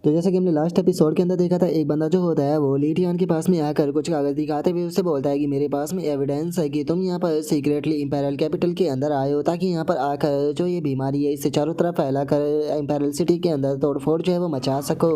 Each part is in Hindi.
तो जैसे कि हमने लास्ट एपिसोड के अंदर देखा था, एक बंदा जो होता है वो ली टियान के पास में आकर कुछ कागज दिखाते हुए उससे बोलता है कि मेरे पास में एविडेंस है कि तुम यहाँ पर सीक्रेटली इंपेरियल कैपिटल के अंदर आए हो, ताकि यहाँ पर आकर जो ये बीमारी है इसे चारों तरफ फैला कर इंपेरियल सिटी के अंदर तोड़फोड़ जो है वो मचा सको।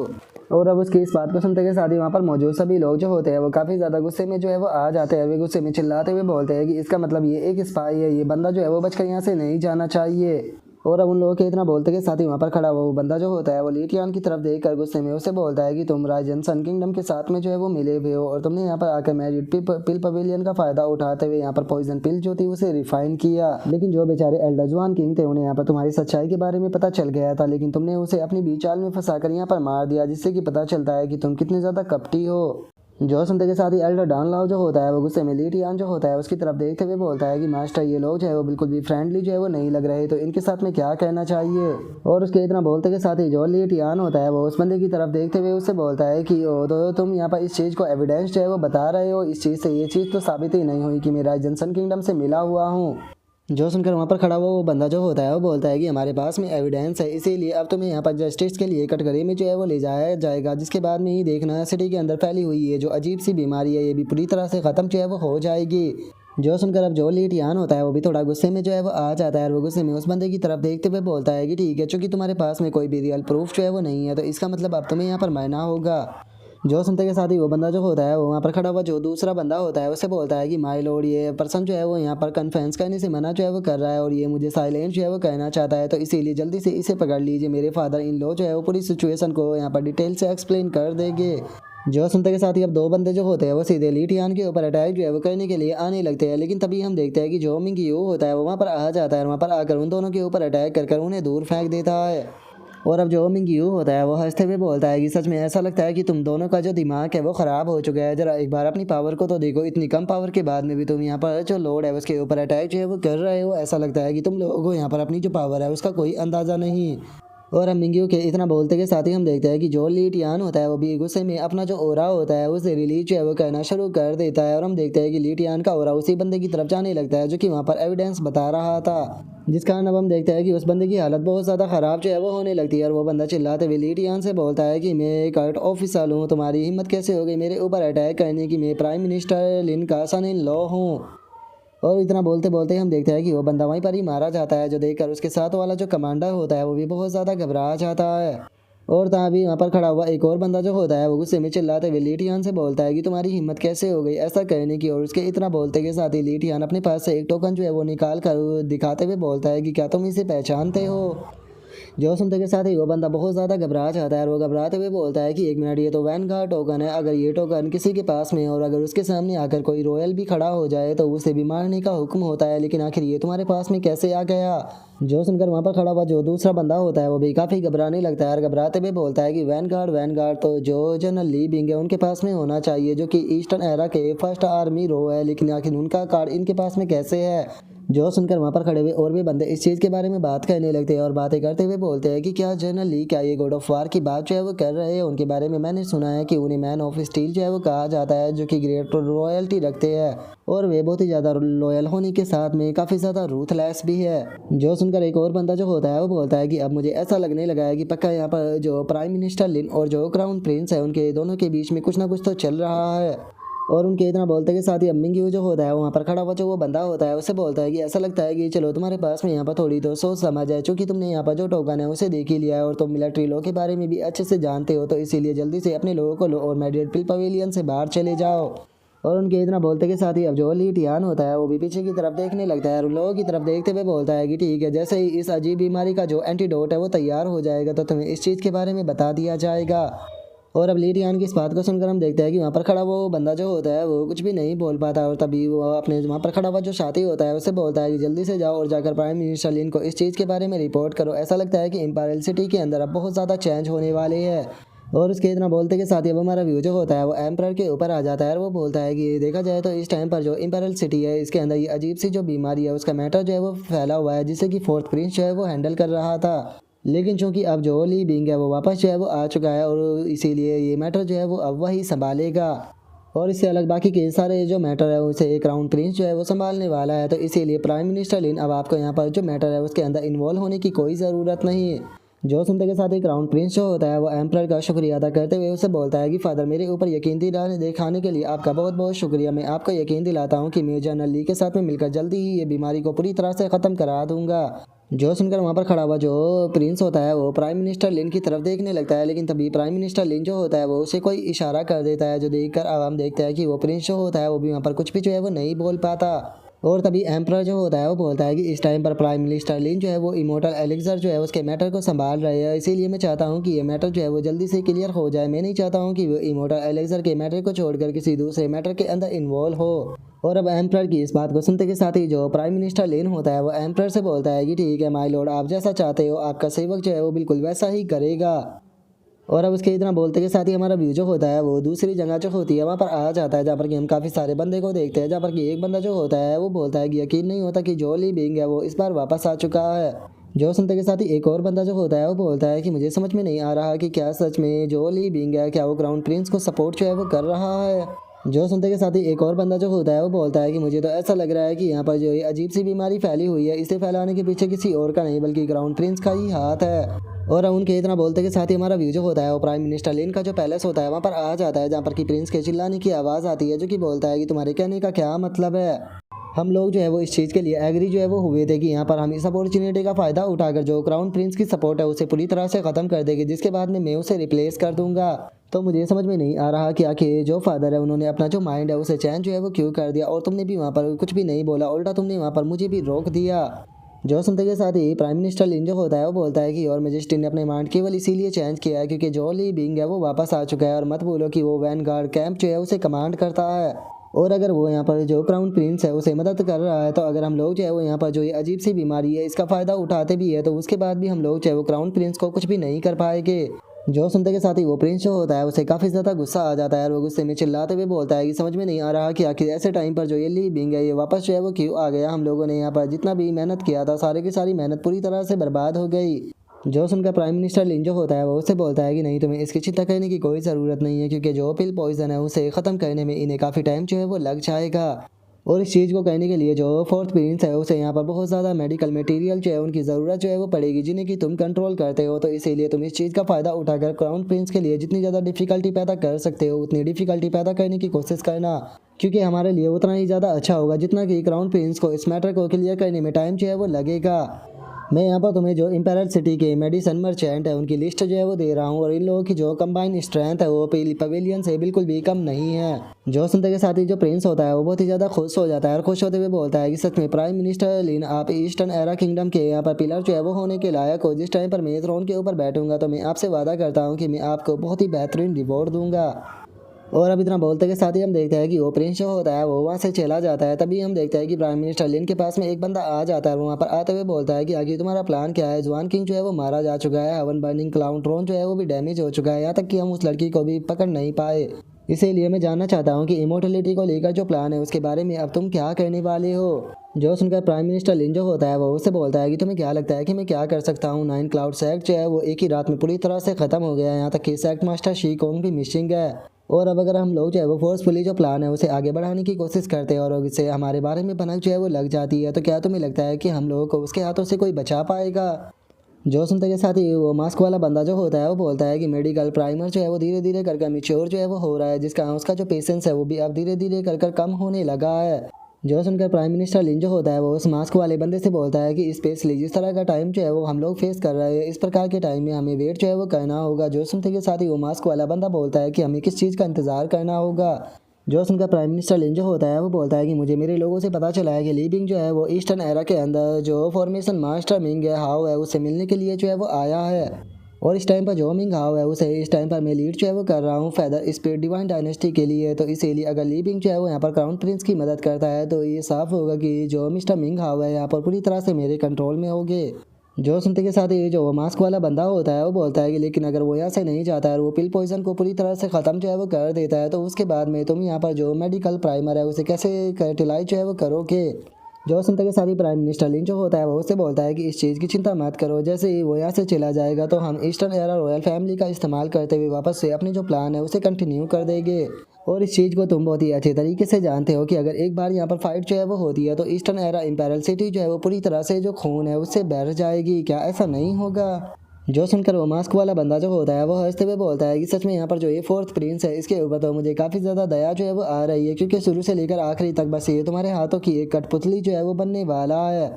और अब उसकी इस बात को सुनते के साथ ही वहाँ पर मौजूद सभी लोग जो होते हैं वो काफ़ी ज़्यादा गुस्से में जो है वो आ जाते हैं। वे गुस्से में चिल्लाते हुए बोलते हैं कि इसका मतलब ये एक स्पाई है, ये बंदा जो है वो बचकर यहाँ से नहीं जाना चाहिए। और अब उन लोगों के इतना बोलते के साथ ही वहाँ पर खड़ा हुआ वो बंदा जो होता है वो ली टियान की तरफ देखकर गुस्से में उसे बोलता है कि तुम राजन सन किंगडम के साथ में जो है वो मिले हुए हो, और तुमने यहाँ पर आकर मैजिक पिल पवेलियन का फायदा उठाते हुए यहाँ पर पॉइजन पिल जो थी उसे रिफाइन किया। लेकिन जो बेचारे एल्डर जुआन किंग थे उन्हें यहाँ पर तुम्हारी सच्चाई के बारे में पता चल गया था, लेकिन तुमने उसे अपनी बीच चाल में फंसाकर यहाँ पर मार दिया, जिससे कि पता चलता है कि तुम कितने ज़्यादा कपटी हो। जो सुनते के साथ ही एल्डर डॉन लाओ जो होता है वो गुस्से में ली टियान जो होता है उसकी तरफ देखते हुए बोलता है कि मास्टर ये लोग जो है वो बिल्कुल भी फ्रेंडली जो है वो नहीं लग रहे, तो इनके साथ में क्या कहना चाहिए। और उसके इतना बोलते के साथ ही जो ली टियान होता है वो उस बंदे की तरफ देखते हुए उससे बोलता है कि ओ तो तुम यहाँ पर इस चीज़ को एविडेंस जो है वो बता रहे हो, इस चीज़ से ये चीज़ तो साबित ही नहीं हुई कि मैं राजन सन किंगडम से मिला हुआ हूँ। जो सुनकर वहाँ पर खड़ा हुआ वो बंदा जो होता है वो बोलता है कि हमारे पास में एविडेंस है, इसीलिए अब तुम्हें यहाँ पर जस्टिस के लिए कटघरे में जो है वो ले जाया जाएगा, जिसके बाद में ही देखना सिटी के अंदर फैली हुई है जो अजीब सी बीमारी है ये भी पूरी तरह से ख़त्म जो है वो हो जाएगी। जो सुनकर अब जो ली टियान होता है वो भी थोड़ा गुस्से में जो है वो आ जाता है, और वो गुस्से में उस बंदे की तरफ देखते हुए बोलता है कि ठीक है, चूंकि तुम्हारे पास में कोई भी रियल प्रूफ जो है वो नहीं है, तो इसका मतलब अब तुम्हें यहाँ पर मरना होगा। जो सुनते के साथ ही वो बंदा जो होता है वो वहाँ पर खड़ा हुआ जो दूसरा बंदा होता है उससे बोलता है कि माय लॉर्ड ये पर्सन जो है वो यहाँ पर कन्फ्रेंस करने से मना जो है वो कर रहा है, और ये मुझे साइलेंट जो है वो कहना चाहता है, तो इसीलिए जल्दी से इसे पकड़ लीजिए। मेरे फादर इन लॉ जो है वो पूरी सिचुएशन को यहाँ पर डिटेल से एक्सप्लेन कर देंगे। जो सुनते के साथ ही अब दो बंदे जो होते हैं वो सीधे ली टियान के ऊपर अटैक जो है वो करने के लिए आने लगते हैं, लेकिन तभी हम देखते हैं कि जो मिंग यू होता है वो वहाँ पर आ जाता है, वहाँ पर आकर उन दोनों के ऊपर अटैक कर उन्हें दूर फेंक देता है। और अब जो मिंग यू होता है वो हंसते हुए बोलता है कि सच में ऐसा लगता है कि तुम दोनों का जो दिमाग है वो ख़राब हो चुका है, जरा एक बार अपनी पावर को तो देखो, इतनी कम पावर के बाद में भी तुम यहाँ पर जो लोड है उसके ऊपर अटैक जो है वो कर रहे हो, ऐसा लगता है कि तुम लोगों को यहाँ पर अपनी जो पावर है उसका कोई अंदाज़ा नहीं। और हम मिंग यू के इतना बोलते के साथ ही हम देखते हैं कि जो ली टियान होता है वो भी गुस्से में अपना जो ओरा होता है उसे रिलीज जो है वो करना शुरू कर देता है, और हम देखते हैं कि ली टियान का ओरा उसी बंदे की तरफ जाने लगता है जो कि वहाँ पर एविडेंस बता रहा था, जिस कारण अब हम देखते हैं कि उस बंदे की हालत बहुत ज़्यादा ख़राब जो है वो होने लगती है, और वो बंदा चिल्लाते हुए ली टियान से बोलता है कि मैं एक आर्ट ऑफिसर हूँ, तुम्हारी हिम्मत कैसे हो गई मेरे ऊपर अटैक करने की, मैं प्राइम मिनिस्टर लिन का सन इन लॉ हूँ। और इतना बोलते बोलते हम देखते हैं कि वो बंदा वहीं पर ही मारा जाता है, जो देखकर उसके साथ वाला जो कमांडर होता है वो भी बहुत ज़्यादा घबरा जाता है। और तभी वहाँ पर खड़ा हुआ एक और बंदा जो होता है वो गुस्से में चिल्लाते हुए ली टियान से बोलता है कि तुम्हारी हिम्मत कैसे हो गई ऐसा करने की, और उसके इतना बोलते के साथ ही ली टियान अपने पास से एक टोकन जो है वो निकाल कर दिखाते हुए बोलता है कि क्या तुम इसे पहचानते हो। जो सुनते के साथ ही वो बंदा बहुत ज़्यादा घबरा जाता है, और वो घबराते हुए बोलता है कि एक मिनट, ये तो वैनगार्ड टोकन है, अगर ये टोकन किसी के पास में है और अगर उसके सामने आकर कोई रॉयल भी खड़ा हो जाए तो उसे भी मारने का हुक्म होता है, लेकिन आखिर ये तुम्हारे पास में कैसे आ गया। जो सुनकर वहाँ पर खड़ा हुआ जो दूसरा बंदा होता है वो भी काफ़ी घबराने लगता है, और घबराते हुए बोलता है कि वैनगार्ड तो जो जनरल ली बिंग है उनके पास में होना चाहिए, जो कि ईस्टर्न एरा के फर्स्ट आर्मी रो है, लेकिन आखिर उनका कार्ड इनके पास में कैसे है। जो सुनकर वहाँ पर खड़े हुए और भी बंदे इस चीज़ के बारे में बात करने लगते हैं, और बातें करते हुए बोलते हैं कि क्या जनरल ली क्या ये गॉड ऑफ वार की बात जो है वो कर रहे हैं, उनके बारे में मैंने सुना है कि उन्हें मैन ऑफ स्टील जो है वो कहा जाता है, जो कि ग्रेट रॉयल्टी रखते हैं, और वे बहुत ही ज़्यादा लॉयल होने के साथ में काफ़ी ज़्यादा रूथलेस भी है। जो सुनकर एक और बंदा जो होता है वो बोलता है कि अब मुझे ऐसा लगने लगा है कि पक्का यहाँ पर जो प्राइम मिनिस्टर लिन और जो क्राउन प्रिंस है उनके दोनों के बीच में कुछ ना कुछ तो चल रहा है। और उनके इतना बोलते के साथ ही मिंग यू जो होता है वहाँ पर खड़ा हुआ जो वो बंदा होता है उससे बोलता है कि ऐसा लगता है कि चलो तुम्हारे पास में यहाँ पर थोड़ी तो सोच समझ है, चूँकि तुमने यहाँ पर जो टोकन है उसे देख ही लिया है और तुम मिलिट्री लॉ के बारे में भी अच्छे से जानते हो, तो इसीलिए जल्दी से अपने लोगों को लो और मैड्रिड पिल पवेलियन से बाहर चले जाओ। और उनके इतना बोलते के साथ ही अब जो ली टियान होता है वो भी पीछे की तरफ देखने लगता है, और उन लोगों की तरफ देखते हुए बोलता है कि ठीक है, जैसे ही इस अजीब बीमारी का जो एंटीडोट है वो तैयार हो जाएगा तो तुम्हें इस चीज़ के बारे में बता दिया जाएगा। और अब ली टियान की इस बात को सुनकर हम देखते हैं कि वहाँ पर खड़ा वो बंदा जो होता है वो कुछ भी नहीं बोल पाता, और तभी वो अपने वहाँ पर खड़ा हुआ जो साथी होता है उससे बोलता है कि जल्दी से जाओ और जाकर प्राइम मिनिस्टर लिन को इस चीज़ के बारे में रिपोर्ट करो, ऐसा लगता है कि इंपीरियल सिटी के अंदर अब बहुत ज़्यादा चेंज होने वाले हैं। और उसके इतना बोलते के साथ ही अब हमारा व्यू जो होता है वो एम्परर के ऊपर आ जाता है, और वो बोलता है कि देखा जाए तो इस टाइम पर जो इंपीरियल सिटी है इसके अंदर ये अजीब सी जो बीमारी है उसका मैटर जो है वो फैला हुआ है, जिससे कि फोर्थ प्रिंस जो है वो हैंडल कर रहा था, लेकिन चूंकि अब जो ली बिंग है वो वापस जो है वो आ चुका है, और इसीलिए ये मैटर जो है वो अब वही संभालेगा। और इससे अलग बाकी के सारे जो मैटर है उसे एक क्राउन प्रिंस जो है वो संभालने वाला है, तो इसीलिए प्राइम मिनिस्टर लिन अब आपको यहाँ पर जो मैटर है उसके अंदर इन्वॉल्व होने की कोई ज़रूरत नहीं है। जो सुनते के साथ ही क्राउन प्रिंस जो होता है वो एम्परर का शुक्रिया अदा करते हुए उससे बोलता है कि फादर, मेरे ऊपर यकीन दिखाने के लिए आपका बहुत बहुत शुक्रिया। मैं आपको यकीन दिलाता हूँ कि मैं जनरल ली के साथ में मिलकर जल्दी ही ये बीमारी को पूरी तरह से ख़त्म करा दूंगा। जो सुनकर वहाँ पर खड़ा हुआ जो प्रिंस होता है वो प्राइम मिनिस्टर लिन की तरफ देखने लगता है, लेकिन तभी प्राइम मिनिस्टर लिन जो होता है वो उसे कोई इशारा कर देता है, जो देखकर अब हम देखते हैं कि वो प्रिंस जो होता है वो भी वहाँ पर कुछ भी जो है वो नहीं बोल पाता। और तभी एम्परर जो होता है वो बोलता है कि इस टाइम पर प्राइम मिनिस्टर लिन जो है वो इमोर्टल एलेक्सर जो है उसके मैटर को संभाल रहे हैं, इसीलिए मैं चाहता हूँ कि ये मैटर जो है वो जल्दी से क्लियर हो जाए। मैं नहीं चाहता हूँ कि वो इमोर्टल एलेक्सर के मैटर को छोड़कर किसी दूसरे मैटर के अंदर इन्वॉल्व हो। और अब एम्परर की इस बात को सुनते के साथ ही जो प्राइम मिनिस्टर लिन होता है वो एम्परर से बोलता है कि ठीक है माय लॉर्ड, आप जैसा चाहते हो आपका सेवक जो है वो बिल्कुल वैसा ही करेगा। और अब उसके इतना बोलते के साथ ही हमारा व्यू जो होता है वो दूसरी जगह जो होती है वहाँ पर आ जाता है, जहाँ पर कि हम काफ़ी सारे बंदे को देखते हैं, जहाँ पर कि एक बंदा जो होता है वो बोलता है कि यकीन नहीं होता कि जो ली बिंग है वो इस बार वापस आ चुका है। जो सुनते के साथ ही एक और बंदा जो होता है वो बोलता है कि मुझे समझ में नहीं आ रहा कि क्या सच में जो ली बिंग है क्या वो क्राउन प्रिंस को सपोर्ट जो है वो कर रहा है। जो सुनते के साथ ही एक और बंदा जो होता है वो बोलता है कि मुझे तो ऐसा लग रहा है कि यहाँ पर जो ये अजीब सी बीमारी फैली हुई है, इसे फैलाने के पीछे किसी और का नहीं बल्कि क्राउन प्रिंस का ही हाथ है। और उनके इतना बोलते के साथ ही हमारा व्यू जो होता है वो प्राइम मिनिस्टर लिन का जो पैलेस होता है वहाँ पर आ जाता है, जहाँ पर कि प्रिंस के चिल्लाने की आवाज़ आती है, जो कि बोलता है कि तुम्हारे कहने का क्या मतलब है। हम लोग जो है वो इस चीज़ के लिए एग्री जो है वो हुए थे कि यहाँ पर हम इस अपॉर्चुनिटी का फ़ायदा उठाकर जो क्राउन प्रिंस की सपोर्ट है उसे पूरी तरह से ख़त्म कर देंगे, जिसके बाद में मैं उसे रिप्लेस कर दूंगा। तो मुझे समझ में नहीं आ रहा कि आखिर जो फादर है उन्होंने अपना जो माइंड है उसे चेंज जो है वो क्यों कर दिया, और तुमने भी वहाँ पर कुछ भी नहीं बोला, उल्टा तुमने वहाँ पर मुझे भी रोक दिया। जो सुनते के साथ ही प्राइम मिनिस्टर लिन जो होता है वो बोलता है कि और मैजेस्टी ने अपने माइंड केवल इसीलिए चेंज किया है क्योंकि जो ली बिंग है वो वापस आ चुका है, और मत बोलो कि वो वैनगार्ड कैंप जो है उसे कमांड करता है। और अगर वो यहाँ पर जो क्राउन प्रिंस है उसे मदद कर रहा है, तो अगर हम लोग जो है वो यहाँ पर जो ये अजीब सी बीमारी है इसका फ़ायदा उठाते भी है, तो उसके बाद भी हम लोग जो है वो क्राउन प्रिंस को कुछ भी नहीं कर पाएंगे। जो सुनते के साथ ही वो प्रिंस जो होता है उसे काफ़ी ज़्यादा गुस्सा आ जाता है, और वो गुस्से में चिल्लाते हुए बोलता है कि समझ में नहीं आ रहा कि आखिर ऐसे टाइम पर जो ये ली बिंग है ये वापस जो है वो क्यों आ गया। हम लोगों ने यहाँ पर जितना भी मेहनत किया था सारे की सारी मेहनत पूरी तरह से बर्बाद हो गई। जो सुनकर प्राइम मिनिस्टर लिन जो होता है वो उससे बोलता है कि नहीं, तुम्हें इसकी चिंता करने की कोई ज़रूरत नहीं है, क्योंकि जो पिल पॉइजन है उसे ख़त्म करने में इन्हें काफ़ी टाइम जो है वो लग जाएगा। और इस चीज़ को कहने के लिए जो फोर्थ प्रिंस है उसे यहाँ पर बहुत ज़्यादा मेडिकल मटेरियल जो है उनकी ज़रूरत जो है वो पड़ेगी, जिन्हें कि तुम कंट्रोल करते हो। तो इसीलिए तुम इस चीज़ का फ़ायदा उठाकर क्राउन प्रिंस के लिए जितनी ज़्यादा डिफ़िकल्टी पैदा कर सकते हो उतनी डिफ़िकल्टी पैदा करने की कोशिश करना, क्योंकि हमारे लिए उतना ही ज़्यादा अच्छा होगा जितना कि क्राउन प्रिंस को इस मैटर को क्लियर करने में टाइम जो है वो लगेगा। मैं यहाँ पर तुम्हें जो इंपेरल सिटी के मेडिसन मर्चेंट है उनकी लिस्ट जो है वो दे रहा हूँ, और इन लोगों की जो कंबाइंड स्ट्रेंथ है वो पवेलियन से बिल्कुल भी कम नहीं है। जो सुनते के साथ ही जो प्रिंस होता है वो बहुत ही ज़्यादा खुश हो जाता है, और खुश होते हुए बोलता है कि सच में प्राइम मिनिस्टर लिन आप ईस्टर्न एरा किंगडम के यहाँ पर पिलर जो है वो होने के लायक हो। जिस टाइम पर मैं थ्रोन के ऊपर बैठूंगा तो मैं आपसे वादा करता हूँ कि मैं आपको बहुत ही बेहतरीन रिवॉर्ड दूंगा। और अब इतना बोलते के साथ ही हम देखते हैं कि वो प्रिंस जो होता है वो वहाँ से चला जाता है। तभी हम देखते हैं कि प्राइम मिनिस्टर लिन के पास में एक बंदा आ जाता है, वहाँ पर आते हुए बोलता है कि आगे तुम्हारा प्लान क्या है। जवान किंग जो है वो मारा जा चुका है, हवन बर्निंग क्लाउन ट्रोन जो है वो भी डैमेज हो चुका है, यहाँ तक कि हम उस लड़की को भी पकड़ नहीं पाए। इसीलिए मैं जानना चाहता हूँ कि इमोर्टलिटी को लेकर जो प्लान है उसके बारे में अब तुम क्या करने वाले हो। जो सुनकर प्राइम मिनिस्टर लिन जो होता है वो उससे बोलता है कि तुम्हें क्या लगता है कि मैं क्या कर सकता हूँ। 9 क्लाउड सेक्ट जो है वो एक ही रात में पूरी तरह से ख़त्म हो गया है, यहाँ तक कि सेक्ट मास्टर शी कोंग भी मिसिंग है। और अब अगर हम लोग जो है वो फोर्सफुली जो प्लान है उसे आगे बढ़ाने की कोशिश करते हैं और इससे हमारे बारे में भनक जो है वो लग जाती है, तो क्या तुम्हें लगता है कि हम लोगों को उसके हाथों से कोई बचा पाएगा। जो सुनते के साथ ही वो मास्क वाला बंदा जो होता है वो बोलता है कि मेडिकल प्राइमर जो है वो धीरे धीरे कर मिच्योर जो है वो हो रहा है, जिसका उसका जो पेशेंस है वो भी अब धीरे धीरे कर कम होने लगा है। जो सुनकर प्राइम मिनिस्टर लिन जो होता है वो उस मास्क वाले बंदे से बोलता है कि स्पेशली जिस तरह का टाइम जो है वो हम लोग फेस कर रहे हैं, इस प्रकार के टाइम में हमें वेट जो है वो करना होगा। जो सुनते के साथ ही वो मास्क वाला बंदा बोलता है कि हमें किस चीज़ का इंतज़ार करना होगा। जो सुनकर प्राइम मिनिस्टर लिन जो होता है वो बोलता है कि मुझे मेरे लोगों से पता चला है कि ली बिंग जो है वो ईस्टर्न एरा के अंदर जो फॉर्मेशन मास्टर मिंग है हाउ है उससे मिलने के लिए जो है वो आया है, और इस टाइम पर जो मिंग हाउ है उसे इस टाइम पर मैं लीड जो है वो कर रहा हूँ फेदर स्पीड डिवाइन डायनेस्टी के लिए। तो इसीलिए अगर ली बिंग जो है वो यहाँ पर क्राउन प्रिंस की मदद करता है तो ये साफ होगा कि जो मिस्टर मिंग हाउ है यहाँ पर पूरी तरह से मेरे कंट्रोल में होंगे। जो सुनते के साथ ही जो मास्क वाला बंदा होता है वो बोलता है कि लेकिन अगर वो यहाँ से नहीं जाता है और वो पिल पॉइजन को पूरी तरह से ख़त्म जो है वो कर देता है तो उसके बाद में तुम यहाँ पर जो मेडिकल प्राइमर है उसे कैसे यूटिलाइज जो है वो करोगे। जो सुनते के साथ ही प्राइम मिनिस्टर लिन जो होता है वो उससे बोलता है कि इस चीज़ की चिंता मत करो, जैसे ही वो यहाँ से चला जाएगा तो हम ईस्टर्न एरा रॉयल फैमिली का इस्तेमाल करते हुए वापस से अपनी जो प्लान है उसे कंटिन्यू कर देंगे। और इस चीज़ को तुम बहुत ही अच्छे तरीके से जानते हो कि अगर एक बार यहाँ पर फाइट जो है वो होती है तो ईस्टर्न एरा इंपेरियल सिटी जो है वो पूरी तरह से जो खून है उससे बह जाएगी, क्या ऐसा नहीं होगा। जो सुनकर वो मास्क वाला बंदा जो होता है वो हंसते हुए बोलता है कि सच में यहाँ पर जो ये फोर्थ प्रिंस है इसके ऊपर तो मुझे काफ़ी ज़्यादा दया जो है वो आ रही है, क्योंकि शुरू से लेकर आखिरी तक बस ये तुम्हारे हाथों की एक कठपुतली जो है वो बनने वाला है।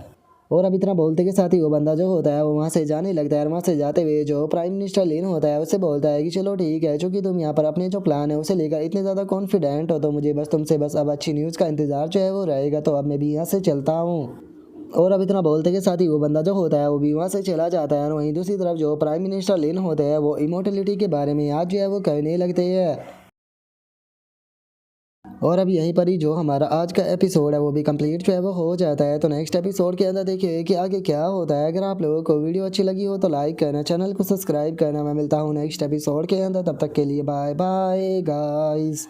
और अब इतना बोलते के साथ ही वो बंदा जो होता है वो वहाँ से जाने लगता है और वहाँ से जाते हुए जो प्राइम मिनिस्टर लिन होता है उससे बोलता है कि चलो ठीक है, चूंकि तुम यहाँ पर अपने जो प्लान है उसे लेकर इतने ज़्यादा कॉन्फिडेंट हो तो मुझे बस तुमसे बस अब अच्छी न्यूज़ का इंतजार जो है वो रहेगा, तो अब मैं भी यहाँ से चलता हूँ। और अब इतना बोलते के साथ ही वो बंदा जो होता है वो भी वहाँ से चला जाता है और वहीं दूसरी तरफ जो प्राइम मिनिस्टर लिन होते हैं वो इमोर्टलिटी के बारे में याद जो है वो कहने लगते हैं। और अब यहीं पर ही जो हमारा आज का एपिसोड है वो भी कंप्लीट जो है वो हो जाता है। तो नेक्स्ट एपिसोड के अंदर देखिए कि आगे क्या होता है। अगर आप लोगों को वीडियो अच्छी लगी हो तो लाइक करना, चैनल को सब्सक्राइब करना। मैं मिलता हूँ नेक्स्ट एपिसोड के अंदर, तब तक के लिए बाय बाय गाइस।